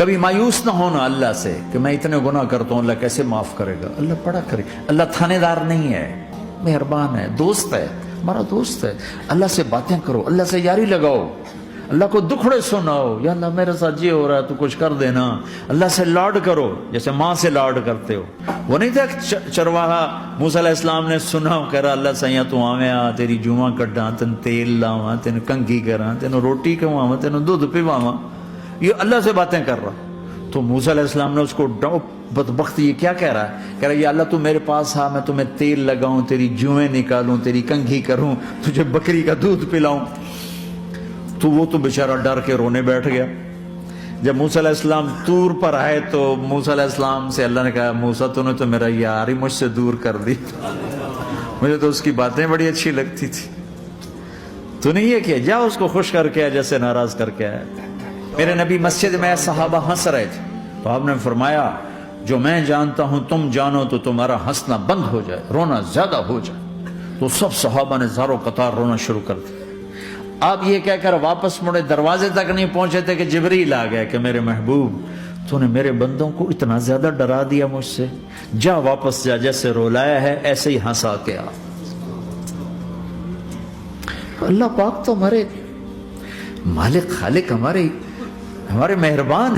کبھی مایوس نہ ہونا اللہ سے کہ میں اتنے گناہ کرتا ہوں، اللہ کیسے معاف کرے گا؟ اللہ بڑا کرے. اللہ تھانے دار نہیں ہے، مہربان ہے، دوست ہے، ہمارا دوست ہے. اللہ سے باتیں کرو، اللہ سے یاری لگاؤ، اللہ کو دکھڑے سناؤ. یا اللہ میرے ساتھ یہ ہو رہا ہے تو کچھ کر دینا. اللہ سے لاڈ کرو جیسے ماں سے لاڈ کرتے ہو. وہ نہیں تھا چرواہا موسیٰ علیہ السلام نے سنا، کہہ رہا اللہ سیاں تو آویں آ تیری جوواں کڈاں، تین تیل لاواں، تین کنگھی کراں، تین روٹی کھواواں، تین دودھ پیواواں. یہ اللہ سے باتیں کر رہا. تو موسیٰ علیہ السلام نے اس کو بدبخت یہ کیا کہہ رہا ہے؟ کہہ رہا ہے یا اللہ تو میرے پاس آ، میں تمہیں تیل لگاؤں، تیری جوئیں نکالوں، تیری کنگھی کروں، تجھے بکری کا دودھ پلاؤں. تو وہ تو بیچارہ ڈر کے رونے بیٹھ گیا. جب موسیٰ علیہ السلام طور پر آئے تو موسیٰ علیہ السلام سے اللہ نے کہا موسیٰ تو نے تو میرا یار ہی مجھ سے دور کر دی، مجھے تو اس کی باتیں بڑی اچھی لگتی تھی. تو نہیں یہ کیا، جا اس کو خوش کر کے جیسے ناراض کر کے آیا. میرے نبی مسجد میں صحابہ ہنس رہے تھے تو آپ نے فرمایا جو میں جانتا ہوں تم جانو تو تمہارا ہنسنا بند ہو جائے، رونا زیادہ ہو جائے. تو سب صحابہ نے زاروں قطار رونا شروع کر دیا. آپ یہ کہہ کر واپس مڑے، دروازے تک نہیں پہنچے تھے کہ جبریل آ گیا کہ میرے محبوب تو نے میرے بندوں کو اتنا زیادہ ڈرا دیا مجھ سے، جا واپس جا، جیسے رولایا ہے ایسے ہی ہنسا کے آ. اللہ پاک تو ہمارے مالک خالق، ہمارے مہربان